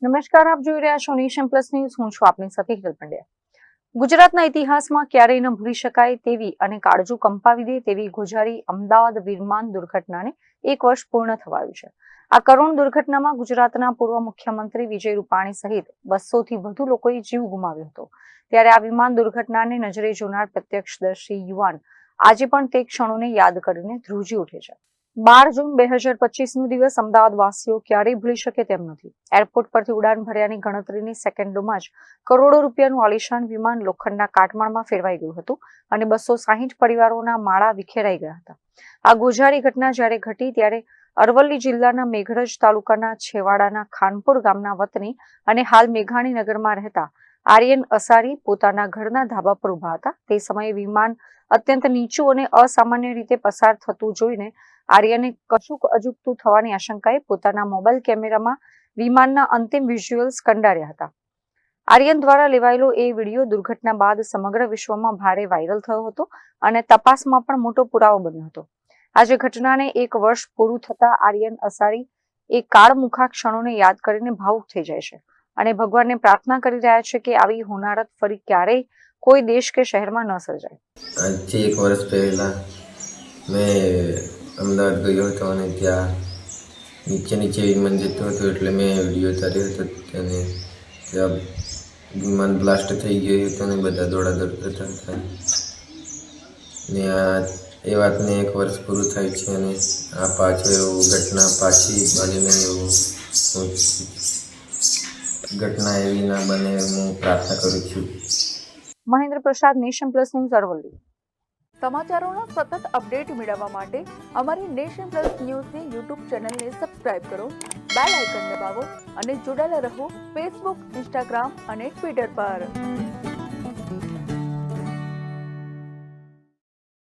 નમસ્કાર, આપ જોઈ રહ્યા છો નેશન પ્લસ ન્યૂઝ. હું છું આપની સાથે હિરલ પંડ્યા. ગુજરાતના ઇતિહાસમાં ક્યારેય ન ભૂલી શકાય તેવી અને કાળજુ કંપાવી દે તેવી ગોઝારી અમદાવાદ વિમાન દુર્ઘટનાને 1 વર્ષ પૂર્ણ થવાયું છે. આ કરુણ દુર્ઘટનામાં ગુજરાતના પૂર્વ મુખ્યમંત્રી વિજય રૂપાણી સહિત 200થી વધુ લોકોએ જીવ ગુમાવ્યો હતો. ત્યારે આ વિમાન દુર્ઘટનાને નજરે જોનાર પ્રત્યક્ષદર્શી યુવાન આજે પણ તે ક્ષણોને યાદ કરીને ધ્રુજી ઉઠે છે. 12 જૂન 2025નો દિવસ અમદાવાદ વાસીઓ ક્યારેય ભૂલી શકે તેમ નથી. એરપોર્ટ પરથી ઉડાન ભર્યાની ગણતરીની સેકન્ડોમાં જ કરોડો રૂપિયાનું આલિશાન વિમાન લોખંડના કાટમાળમાં ફેરવાઈ ગયું હતું અને 260 પરિવારોના માળા વિખેરાઈ ગયા હતા. આ ગોઝારી ઘટના જ્યારે ઘટી ત્યારે અરવલ્લી જિલ્લાના મેઘરજ તાલુકાના છેવાડાના ખાનપુર ગામના વતની અને હાલ મેઘાણી નગરમાં રહેતા આર્યન અસારી પોતાના ઘરના ધાબા પર ઉભા હતા. તે સમયે વિમાન અત્યંત નીચું અને અસામાન્ય રીતે પસાર થતું જોઈને આર્યને કશુંક અજુગતું થવાની આશંકાએ પોતાના મોબાઈલ કેમેરામાં વિમાનના અંતિમ વિઝ્યુઅલ્સ કંડાર્યા હતા. આર્યન દ્વારા લેવાયેલો એ વિડીયો દુર્ઘટના બાદ સમગ્ર વિશ્વમાં ભારે વાયરલ થયો હતો અને તપાસમાં પણ મોટો પુરાવો બન્યો હતો. આજે ઘટનાને 1 વર્ષ પૂરું થતા આર્યન અસારી એ કાળમુખા ક્ષણોને યાદ કરીને ભાવુક થઈ જાય છે અને ભગવાનને પ્રાર્થના કરી રહ્યા છે કે આવી હોનારત ફરી ક્યારેય કોઈ દેશ કે શહેરમાં ન સર્જાય. આજથી 1 વર્ષ પહેલાં મેં અમદાવાદ ગયો હતો અને ત્યાં નીચે વિમાન જતું હતું એટલે મેં વિડીયો ઉતાર્યો હતો. અને ત્યાં વિમાન બ્લાસ્ટ થઈ ગયું હતું અને બધા દોડાદોડ કરતા હતા. ને એ વાતને 1 વર્ષ પૂરું થાય છે અને આ પાછું એવું ઘટના પાછી બને નહીં એવું ઘટના એવી ના બને હું પ્રાર્થના કરું છું. મહેન્દ્ર પ્રસાદ, નેશન પ્લસ ન્યૂઝ, અરવલ્લી. સમાચારોના સતત અપડેટ મેળવવા માટે અમારી નેશન પ્લસ ન્યૂઝની યુટ્યુબ ચેનલને સબસ્ક્રાઇબ કરો, બેલ આઇકન દબાવો અને જોડાયેલા રહો ફેસબુક, ઇન્સ્ટાગ્રામ અને ટ્વિટર પર.